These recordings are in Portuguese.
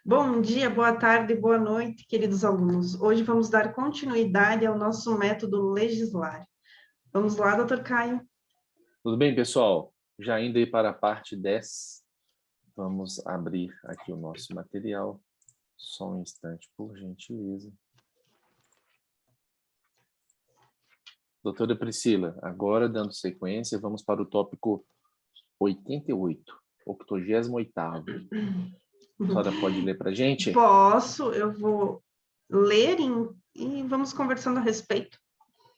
Bom dia, boa tarde, boa noite, queridos alunos. Hoje vamos dar continuidade ao nosso método Legislar. Vamos lá, doutor Caio? Tudo bem, pessoal? Já indo aí para a parte 10, vamos abrir aqui o nosso material. Só um instante, por gentileza. Doutora Priscila, agora dando sequência, vamos para o tópico 88, 88º. A senhora pode ler para a gente? Posso, eu vou ler e vamos conversando a respeito,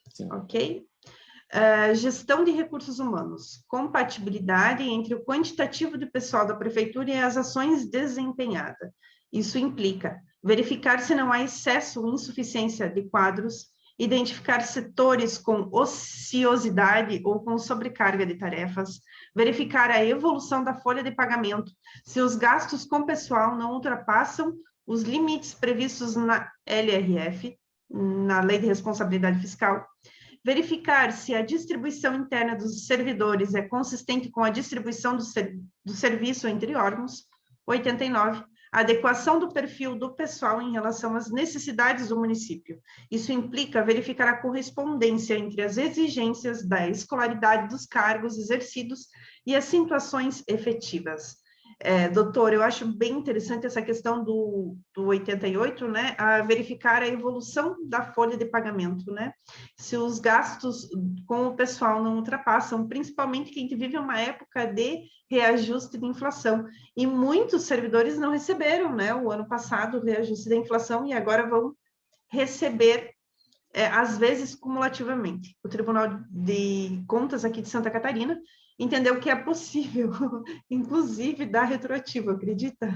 Sim. ok? Gestão de recursos humanos, compatibilidade entre o quantitativo de pessoal da prefeitura e as ações desempenhadas. Isso implica verificar se não há excesso ou insuficiência de quadros, identificar setores com ociosidade ou com sobrecarga de tarefas, verificar a evolução da folha de pagamento, se os gastos com pessoal não ultrapassam os limites previstos na LRF, na Lei de Responsabilidade Fiscal, verificar se a distribuição interna dos servidores é consistente com a distribuição do serviço entre órgãos. 89. Adequação do perfil do pessoal em relação às necessidades do município. Isso implica verificar a correspondência entre as exigências da escolaridade dos cargos exercidos e as situações efetivas. Doutor, eu acho bem interessante essa questão do 88, né, a verificar a evolução da folha de pagamento, né, se os gastos com o pessoal não ultrapassam, principalmente que a gente vive uma época de reajuste de inflação, e muitos servidores não receberam, né, o ano passado, o reajuste da inflação, e agora vão receber, às vezes, cumulativamente. O Tribunal de Contas aqui de Santa Catarina entendeu que é possível, inclusive, dar retroativo, acredita?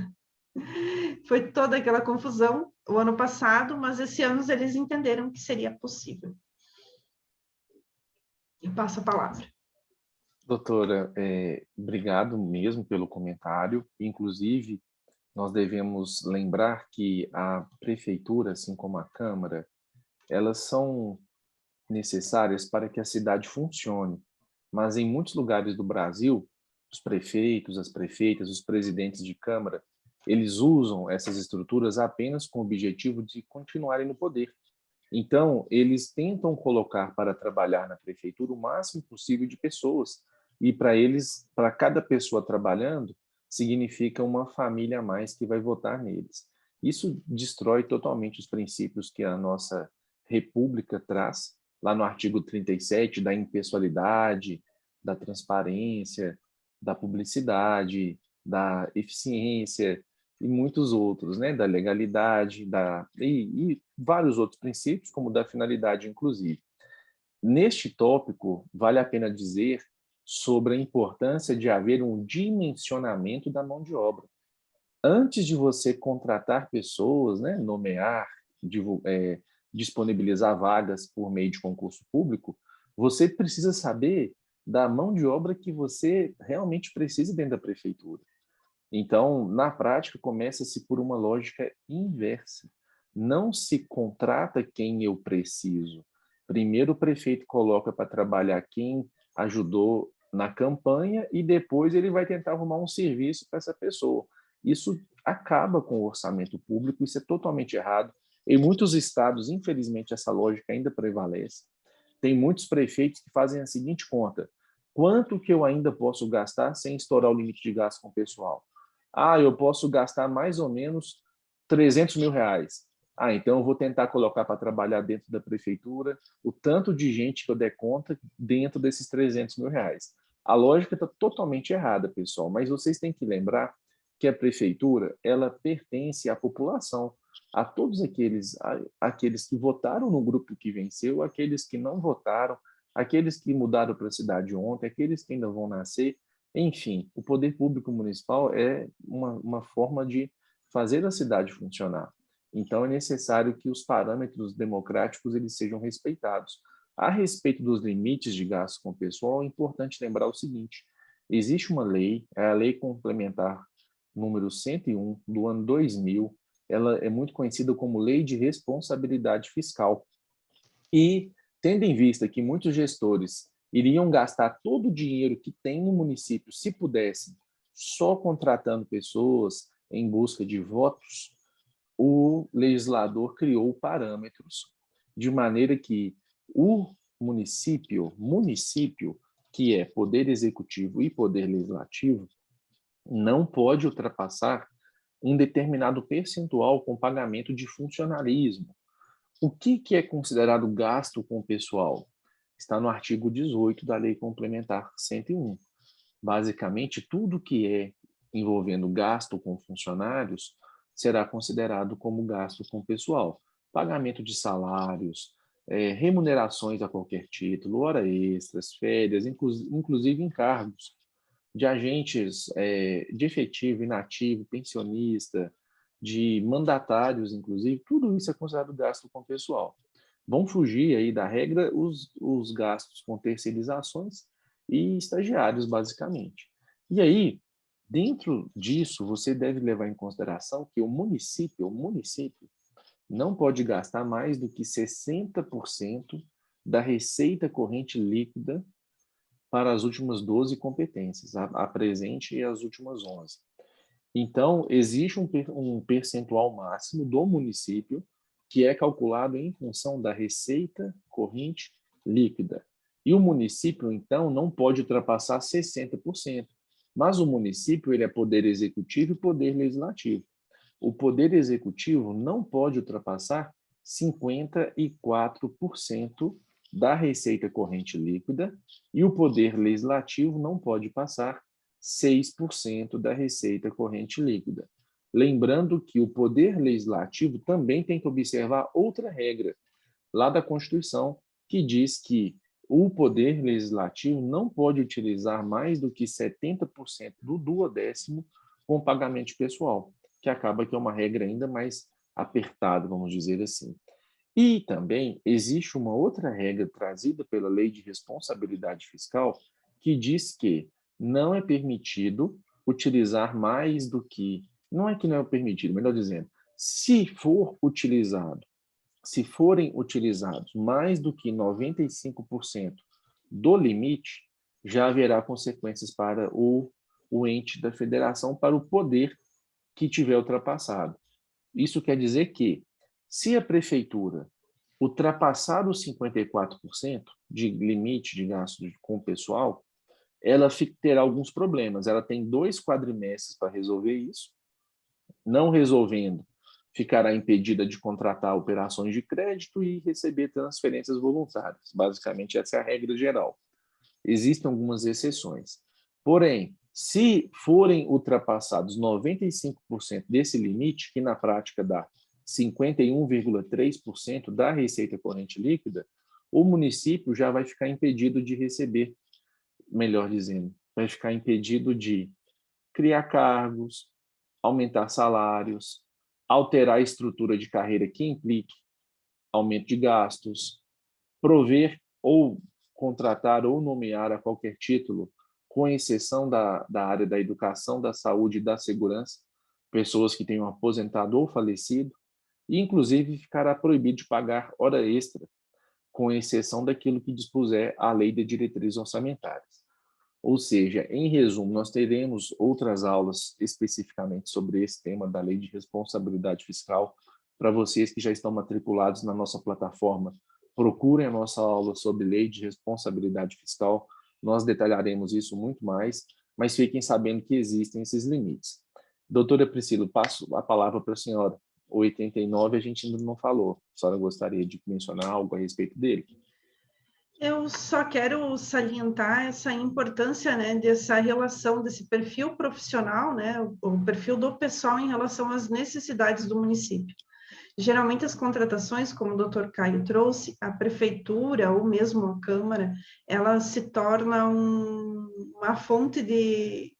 Foi toda aquela confusão o ano passado, mas esse ano eles entenderam que seria possível. Eu passo a palavra. Doutora, obrigado mesmo pelo comentário. Inclusive, nós devemos lembrar que a prefeitura, assim como a Câmara, elas são necessárias para que a cidade funcione. Mas em muitos lugares do Brasil, os prefeitos, as prefeitas, os presidentes de Câmara, eles usam essas estruturas apenas com o objetivo de continuarem no poder. Então, eles tentam colocar para trabalhar na prefeitura o máximo possível de pessoas. E para eles, para cada pessoa trabalhando, significa uma família a mais que vai votar neles. Isso destrói totalmente os princípios que a nossa República traz, lá no artigo 37, da impessoalidade, da transparência, da publicidade, da eficiência e muitos outros, né, da legalidade, e vários outros princípios, como da finalidade, inclusive. Neste tópico, vale a pena dizer sobre a importância de haver um dimensionamento da mão de obra. Antes de você contratar pessoas, né, nomear, disponibilizar vagas por meio de concurso público, você precisa saber da mão de obra que você realmente precisa dentro da prefeitura. Então, na prática, começa-se por uma lógica inversa. Não se contrata quem eu preciso. Primeiro o prefeito coloca para trabalhar quem ajudou na campanha e depois ele vai tentar arrumar um serviço para essa pessoa. Isso acaba com o orçamento público, isso é totalmente errado. Em muitos estados, infelizmente, essa lógica ainda prevalece. Tem muitos prefeitos que fazem a seguinte conta: quanto que eu ainda posso gastar sem estourar o limite de gasto com o pessoal? Ah, eu posso gastar mais ou menos R$ 300.000. Ah, então eu vou tentar colocar para trabalhar dentro da prefeitura o tanto de gente que eu der conta dentro desses R$ 300.000. A lógica está totalmente errada, pessoal, mas vocês têm que lembrar que a prefeitura, ela pertence à população, a todos aqueles que votaram no grupo que venceu, aqueles que não votaram, aqueles que mudaram para a cidade ontem, aqueles que ainda vão nascer. Enfim, o poder público municipal é uma forma de fazer a cidade funcionar. Então, é necessário que os parâmetros democráticos eles sejam respeitados. A respeito dos limites de gasto com o pessoal, é importante lembrar o seguinte: existe uma lei, é a Lei Complementar número 101, do ano 2000, ela é muito conhecida como Lei de Responsabilidade Fiscal. E, tendo em vista que muitos gestores iriam gastar todo o dinheiro que tem no município, se pudessem, só contratando pessoas, em busca de votos, o legislador criou parâmetros de maneira que o município, que é poder executivo e poder legislativo, não pode ultrapassar um determinado percentual com pagamento de funcionalismo. O que é considerado gasto com o pessoal? Está no artigo 18 da Lei Complementar 101. Basicamente, tudo que é envolvendo gasto com funcionários será considerado como gasto com pessoal. Pagamento de salários, remunerações a qualquer título, hora extras, férias, inclusive encargos de agentes de efetivo, inativo, pensionista, de mandatários, inclusive, tudo isso é considerado gasto com pessoal. Vão fugir aí da regra os gastos com terceirizações e estagiários, basicamente. E aí, dentro disso, você deve levar em consideração que o município não pode gastar mais do que 60% da receita corrente líquida para as últimas 12 competências, a presente e as últimas 11. Então, existe um percentual máximo do município que é calculado em função da receita corrente líquida. E o município, então, não pode ultrapassar 60%. Mas o município ele é poder executivo e poder legislativo. O poder executivo não pode ultrapassar 54% da receita corrente líquida e o poder legislativo não pode passar 6% da receita corrente líquida. Lembrando que o poder legislativo também tem que observar outra regra lá da Constituição, que diz que o poder legislativo não pode utilizar mais do que 70% do duodécimo com pagamento pessoal, que acaba que é uma regra ainda mais apertada, vamos dizer assim. E também existe uma outra regra trazida pela Lei de Responsabilidade Fiscal que diz que não é permitido utilizar mais do que... Não é que não é permitido, melhor dizendo, se forem utilizados mais do que 95% do limite, já haverá consequências para o ente da federação, para o poder que tiver ultrapassado. Isso quer dizer que, se a prefeitura ultrapassar os 54% de limite de gasto com o pessoal, ela terá alguns problemas. Ela tem 2 quadrimestres para resolver isso. Não resolvendo, ficará impedida de contratar operações de crédito e receber transferências voluntárias. Basicamente, essa é a regra geral. Existem algumas exceções. Porém, se forem ultrapassados 95% desse limite, que na prática dá 51,3% da receita corrente líquida, o município já vai ficar impedido de receber, melhor dizendo, vai ficar impedido de criar cargos, aumentar salários, alterar a estrutura de carreira que implique aumento de gastos, prover ou contratar ou nomear a qualquer título, com exceção da área da educação, da saúde e da segurança, pessoas que tenham aposentado ou falecido, e inclusive ficará proibido de pagar hora extra, com exceção daquilo que dispuser a Lei de Diretrizes Orçamentárias. Ou seja, em resumo, nós teremos outras aulas especificamente sobre esse tema da Lei de Responsabilidade Fiscal. Para vocês que já estão matriculados na nossa plataforma, procurem a nossa aula sobre Lei de Responsabilidade Fiscal. Nós detalharemos isso muito mais, mas fiquem sabendo que existem esses limites. Doutora Priscila, passo a palavra para a senhora. O 89 a gente ainda não falou. A senhora gostaria de mencionar algo a respeito dele? Eu só quero salientar essa importância, né, dessa relação, desse perfil profissional, né, o perfil do pessoal em relação às necessidades do município. Geralmente as contratações, como o doutor Caio trouxe, a prefeitura ou mesmo a Câmara, ela se torna uma fonte de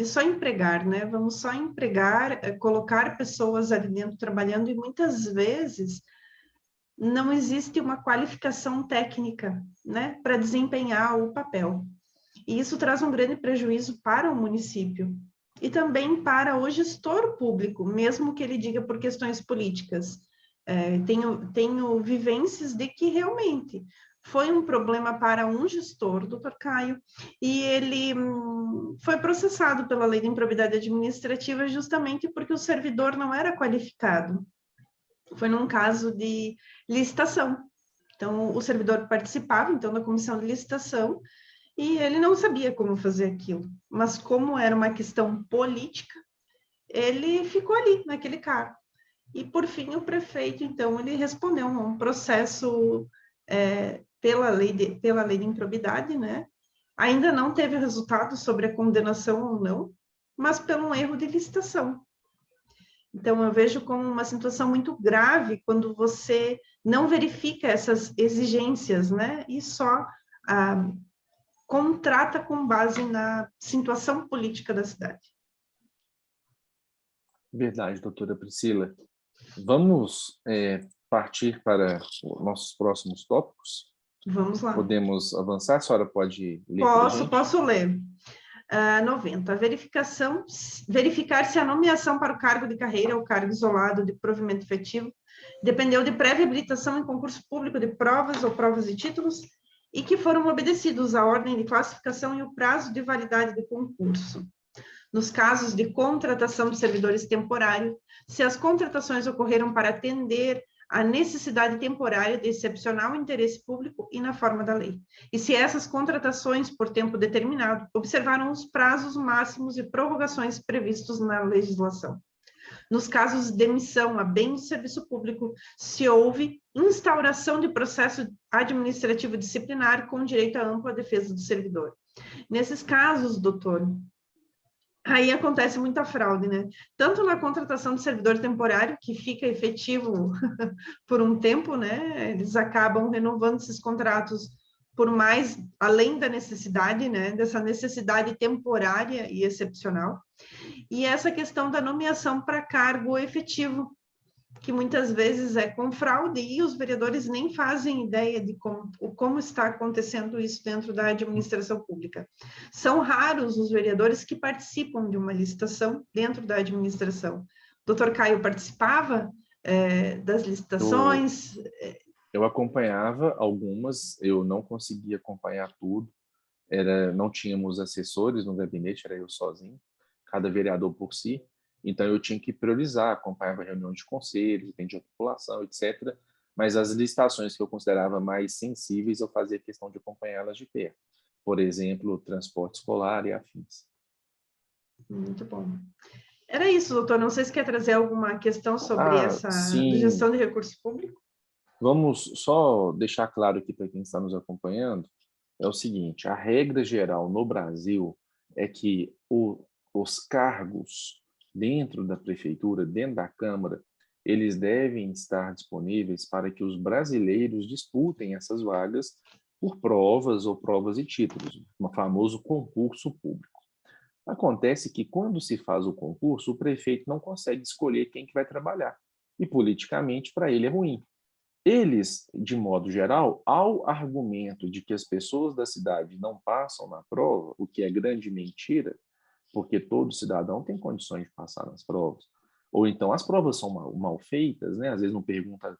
só empregar, né? Vamos só empregar, colocar pessoas ali dentro trabalhando e muitas vezes não existe uma qualificação técnica, né, para desempenhar o papel. E isso traz um grande prejuízo para o município e também para o gestor público, mesmo que ele diga por questões políticas. Tenho vivências de que realmente foi um problema para um gestor, o doutor Caio, e ele foi processado pela Lei de Improbidade Administrativa justamente porque o servidor não era qualificado. Foi num caso de licitação. Então, o servidor participava, então, da comissão de licitação, e ele não sabia como fazer aquilo. Mas como era uma questão política, ele ficou ali, naquele cargo. E, por fim, o prefeito, então, ele respondeu a um processo pela lei de improbidade, né? Ainda não teve resultado sobre a condenação ou não, mas pelo erro de licitação. Então, eu vejo como uma situação muito grave quando você não verifica essas exigências, né? E só contrata com base na situação política da cidade. Verdade, doutora Priscila. Vamos partir para os nossos próximos tópicos? Vamos lá. Podemos avançar? A senhora pode ler para a gente? Posso ler. 90. Verificar se a nomeação para o cargo de carreira ou cargo isolado de provimento efetivo dependeu de prévia habilitação em concurso público de provas ou provas de títulos e que foram obedecidos a ordem de classificação e o prazo de validade do concurso. Nos casos de contratação de servidores temporários, se as contratações ocorreram para atender a necessidade temporária de excepcional interesse público e na forma da lei. E se essas contratações por tempo determinado observaram os prazos máximos e prorrogações previstos na legislação. Nos casos de demissão a bem do serviço público, se houve instauração de processo administrativo disciplinar com direito à ampla defesa do servidor. Nesses casos, doutor, aí acontece muita fraude, né? Tanto na contratação de servidor temporário, que fica efetivo por um tempo, né? Eles acabam renovando esses contratos por mais, além da necessidade, né? Dessa necessidade temporária e excepcional. E essa questão da nomeação para cargo efetivo, que muitas vezes é com fraude, e os vereadores nem fazem ideia de como está acontecendo isso dentro da administração pública. São raros os vereadores que participam de uma licitação dentro da administração. O doutor Caio participava das licitações? Eu acompanhava algumas, eu não conseguia acompanhar tudo, não tínhamos assessores no gabinete, era eu sozinho, cada vereador por si. Então, eu tinha que priorizar, acompanhava reunião de conselho, atendia a população, etc. Mas as licitações que eu considerava mais sensíveis, eu fazia questão de acompanhá-las de perto. Por exemplo, transporte escolar e afins. Muito bom. Era isso, doutor. Não sei se quer trazer alguma questão sobre essa sim. gestão de recurso público. Vamos só deixar claro aqui para quem está nos acompanhando, é o seguinte, a regra geral no Brasil é que os cargos dentro da prefeitura, dentro da Câmara, eles devem estar disponíveis para que os brasileiros disputem essas vagas por provas ou provas e títulos, um famoso concurso público. Acontece que quando se faz o concurso, o prefeito não consegue escolher quem que vai trabalhar, e politicamente para ele é ruim. Eles, de modo geral, ao argumento de que as pessoas da cidade não passam na prova, o que é grande mentira, porque todo cidadão tem condições de passar nas provas. Ou então as provas são mal feitas, né? Às vezes não pergunta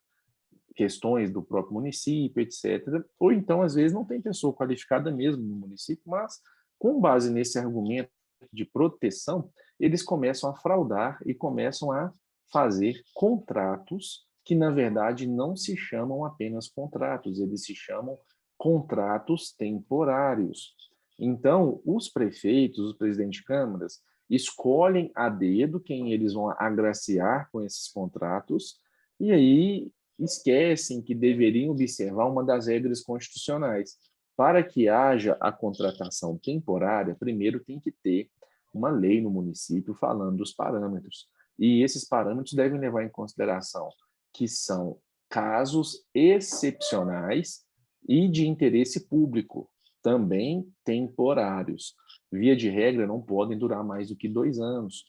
questões do próprio município, etc. Ou então, às vezes, não tem pessoa qualificada mesmo no município, mas com base nesse argumento de proteção, eles começam a fraudar e começam a fazer contratos que, na verdade, não se chamam apenas contratos, eles se chamam contratos temporários. Então, os prefeitos, os presidentes de câmaras, escolhem a dedo quem eles vão agraciar com esses contratos e aí esquecem que deveriam observar uma das regras constitucionais. Para que haja a contratação temporária, primeiro tem que ter uma lei no município falando dos parâmetros. E esses parâmetros devem levar em consideração que são casos excepcionais e de interesse público, também temporários. Via de regra, não podem durar mais do que 2 anos.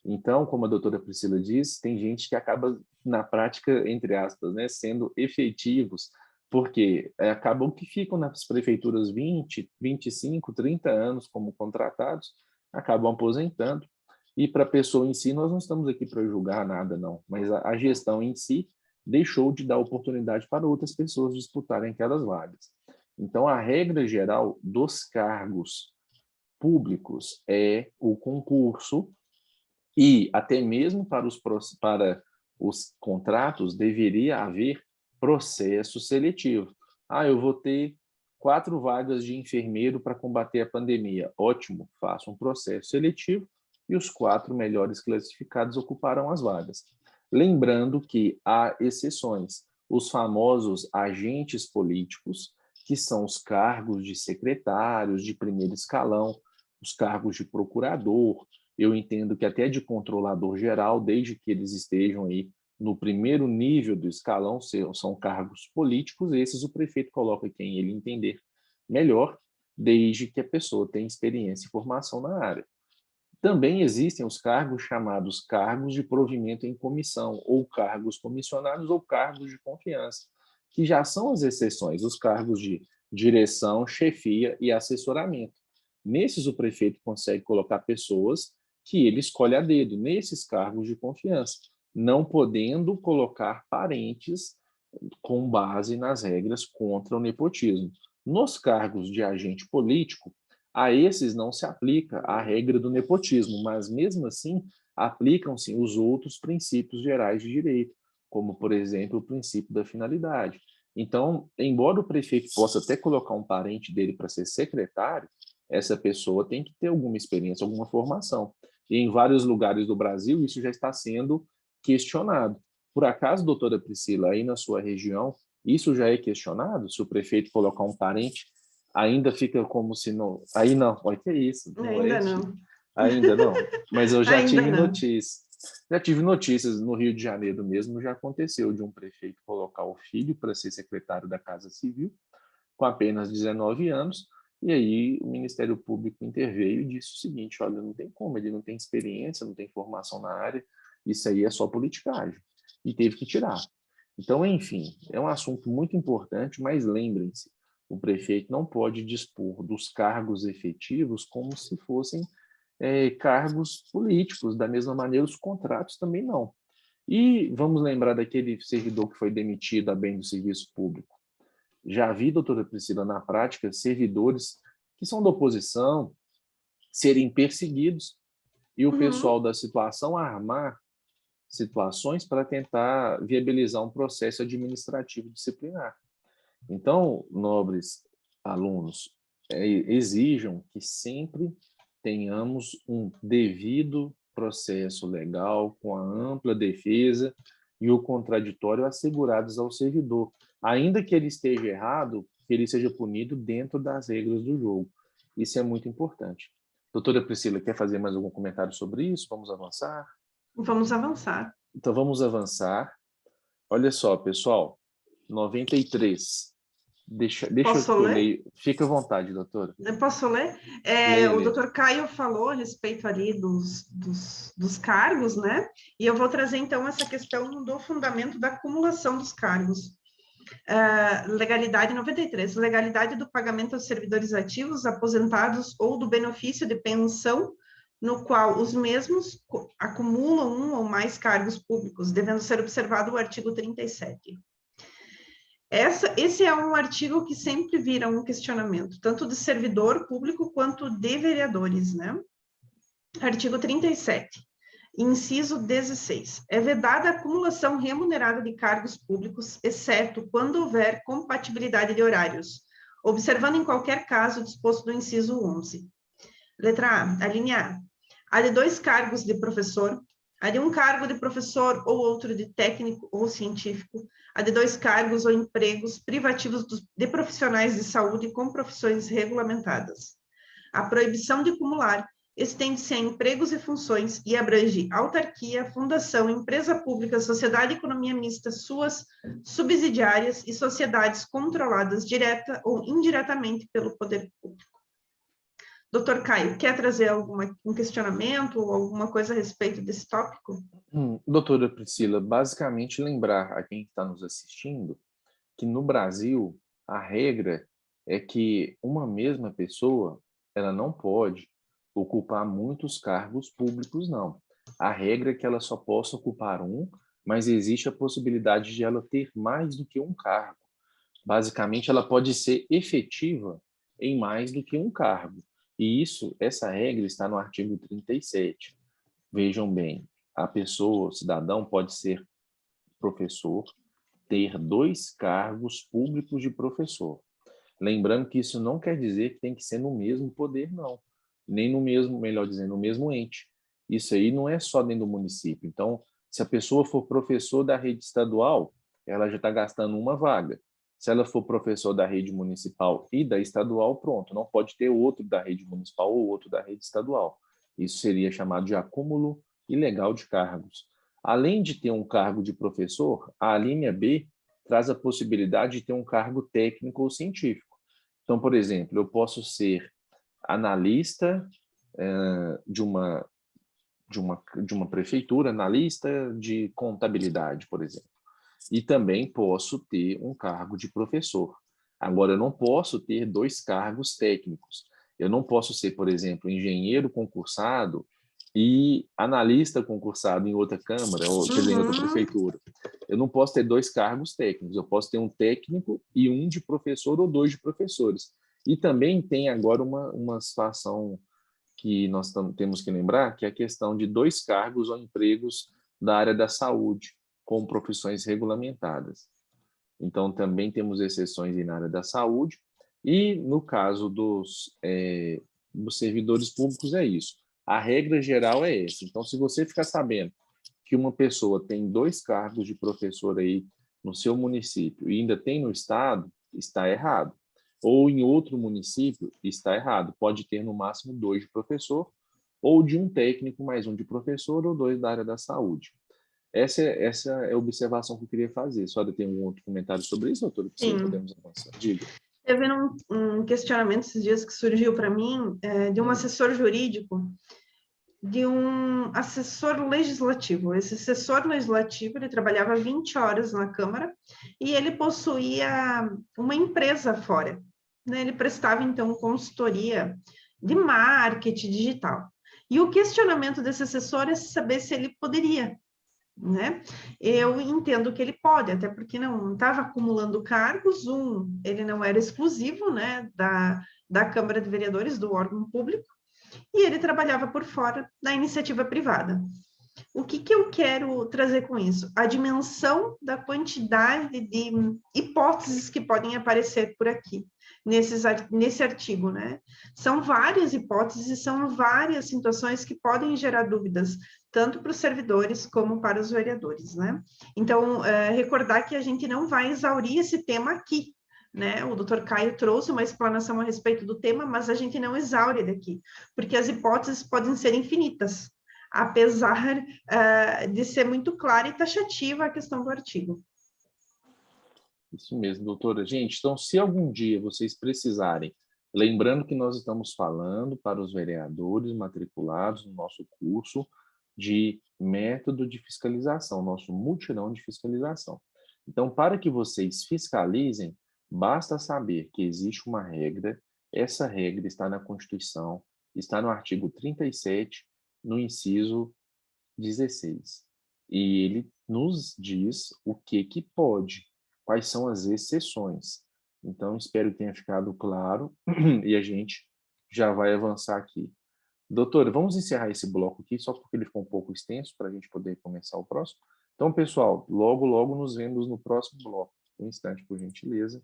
Então, como a doutora Priscila diz, tem gente que acaba, na prática, entre aspas, né, sendo efetivos, porque acabam que ficam nas prefeituras 20, 25, 30 anos como contratados, acabam aposentando. E para a pessoa em si, nós não estamos aqui para julgar nada, não, mas a gestão em si deixou de dar oportunidade para outras pessoas disputarem aquelas vagas. Então, a regra geral dos cargos públicos é o concurso, e até mesmo para os contratos deveria haver processo seletivo. Eu vou ter 4 vagas de enfermeiro para combater a pandemia. Ótimo, faça um processo seletivo e os 4 melhores classificados ocuparão as vagas. Lembrando que há exceções, os famosos agentes políticos, que são os cargos de secretários de primeiro escalão, os cargos de procurador, eu entendo que até de controlador geral, desde que eles estejam aí no primeiro nível do escalão, são cargos políticos, esses o prefeito coloca quem ele entender melhor, desde que a pessoa tenha experiência e formação na área. Também existem os cargos chamados cargos de provimento em comissão, ou cargos comissionados, ou cargos de confiança, que já são as exceções, os cargos de direção, chefia e assessoramento. Nesses, o prefeito consegue colocar pessoas que ele escolhe a dedo, nesses cargos de confiança, não podendo colocar parentes com base nas regras contra o nepotismo. Nos cargos de agente político, a esses não se aplica a regra do nepotismo, mas mesmo assim aplicam-se os outros princípios gerais de direito, como, por exemplo, o princípio da finalidade. Então, embora o prefeito possa até colocar um parente dele para ser secretário, essa pessoa tem que ter alguma experiência, alguma formação. E em vários lugares do Brasil isso já está sendo questionado. Por acaso, doutora Priscila, aí na sua região, isso já é questionado? Se o prefeito colocar um parente, ainda fica como se não... Aí não, olha que é isso. No Ainda Oeste, não. ainda não. Mas eu já Ainda tive não. notícias. Já tive notícias no Rio de Janeiro mesmo, já aconteceu de um prefeito colocar o filho para ser secretário da Casa Civil, com apenas 19 anos, e aí o Ministério Público interveio e disse o seguinte: olha, não tem como, ele não tem experiência, não tem formação na área, isso aí é só politicagem. E teve que tirar. Então, enfim, é um assunto muito importante, mas lembrem-se, o prefeito não pode dispor dos cargos efetivos como se fossem cargos políticos, da mesma maneira os contratos também não. E vamos lembrar daquele servidor que foi demitido a bem do serviço público. Já vi, doutora Priscila, na prática, servidores que são da oposição serem perseguidos e o pessoal da situação armar situações para tentar viabilizar um processo administrativo disciplinar. Então, nobres alunos, exijam que sempre tenhamos um devido processo legal, com a ampla defesa e o contraditório assegurados ao servidor, ainda que ele esteja errado, que ele seja punido dentro das regras do jogo. Isso é muito importante. Doutora Priscila, quer fazer mais algum comentário sobre isso? Vamos avançar? Vamos avançar. Então, vamos avançar. Olha só, pessoal, 93. Deixa Posso que eu ler? leio. Fica à vontade, doutora. Eu posso ler? Leia, O leia. doutor Caio falou a respeito ali dos cargos, né? E eu vou trazer, então, essa questão do fundamento da acumulação dos cargos. Legalidade 93, legalidade do pagamento aos servidores ativos, aposentados ou do benefício de pensão, no qual os mesmos acumulam um ou mais cargos públicos, devendo ser observado o artigo 37. Esse é um artigo que sempre vira um questionamento, tanto de servidor público quanto de vereadores, né? Artigo 37. Inciso 16. É vedada a acumulação remunerada de cargos públicos, exceto quando houver compatibilidade de horários, observando em qualquer caso o disposto do inciso 11. Letra A, a linha A. Há de 2 cargos de professor, há de 1 cargo de professor ou outro de técnico ou científico, há de 2 cargos ou empregos privativos de profissionais de saúde com profissões regulamentadas. A proibição de acumular estende-se a empregos e funções e abrange autarquia, fundação, empresa pública, sociedade de economia mista, suas subsidiárias e sociedades controladas direta ou indiretamente pelo poder público. Doutor Caio, quer trazer um questionamento ou alguma coisa a respeito desse tópico? Doutora Priscila, basicamente lembrar a quem está nos assistindo que no Brasil a regra é que uma mesma pessoa ela não pode ocupar muitos cargos públicos, não. A regra é que ela só possa ocupar um, mas existe a possibilidade de ela ter mais do que um cargo. Basicamente, ela pode ser efetiva em mais do que um cargo. E essa regra está no artigo 37. Vejam bem, a pessoa, o cidadão, pode ser professor, ter 2 cargos públicos de professor. Lembrando que isso não quer dizer que tem que ser no mesmo poder, não. Nem no mesmo, melhor dizendo, no mesmo ente. Isso aí não é só dentro do município. Então, se a pessoa for professor da rede estadual, ela já está gastando uma vaga. Se ela for professor da rede municipal e da estadual, pronto, não pode ter outro da rede municipal ou outro da rede estadual. Isso seria chamado de acúmulo ilegal de cargos. Além de ter um cargo de professor, a linha B traz a possibilidade de ter um cargo técnico ou científico. Então, por exemplo, eu posso ser analista de uma prefeitura, analista de contabilidade, por exemplo. E também posso ter um cargo de professor. Agora, eu não posso ter 2 cargos técnicos. Eu não posso ser, por exemplo, engenheiro concursado e analista concursado em outra câmara, ou quer dizer, em outra prefeitura. Eu não posso ter 2 cargos técnicos. Eu posso ter um técnico e um de professor ou 2 de professores. E também tem agora uma situação que nós temos que lembrar, que é a questão de 2 cargos ou empregos da área da saúde, com profissões regulamentadas. Então, também temos exceções na área da saúde, e no caso dos servidores públicos é isso. A regra geral é essa. Então, se você ficar sabendo que uma pessoa tem 2 cargos de professor aí no seu município e ainda tem no estado, está errado. Ou em outro município, está errado. Pode ter no máximo 2 de professor, ou de um técnico mais um de professor, ou 2 da área da saúde. Essa é a observação que eu queria fazer. Só tem um outro comentário sobre isso, doutor? Sim, podemos avançar. Diga. Teve um questionamento esses dias que surgiu para mim de um assessor jurídico, de um assessor legislativo. Esse assessor legislativo, ele trabalhava 20 horas na Câmara e ele possuía uma empresa fora, né? Ele prestava, então, consultoria de marketing digital. E o questionamento desse assessor é saber se ele poderia, né? Eu entendo que ele pode, até porque não estava acumulando cargos, ele não era exclusivo, né, da Câmara de Vereadores, do órgão público, e ele trabalhava por fora da iniciativa privada. O que eu quero trazer com isso? A dimensão da quantidade de hipóteses que podem aparecer por aqui, nesse artigo, né? São várias hipóteses, são várias situações que podem gerar dúvidas, tanto para os servidores como para os vereadores, né? Então, recordar que a gente não vai exaurir esse tema aqui, né? O doutor Caio trouxe uma explanação a respeito do tema, mas a gente não exaure daqui, porque as hipóteses podem ser infinitas, apesar de ser muito clara e taxativa a questão do artigo. Isso mesmo, doutora. Gente, então, se algum dia vocês precisarem, lembrando que nós estamos falando para os vereadores matriculados no nosso curso de método de fiscalização, nosso mutirão de fiscalização. Então, para que vocês fiscalizem, basta saber que existe uma regra, essa regra está na Constituição, está no artigo 37, no inciso 16. E ele nos diz o que pode, quais são as exceções. Então, espero que tenha ficado claro e a gente já vai avançar aqui. Doutora, vamos encerrar esse bloco aqui, só porque ele ficou um pouco extenso, para a gente poder começar o próximo. Então, pessoal, logo nos vemos no próximo bloco. Um instante, por gentileza.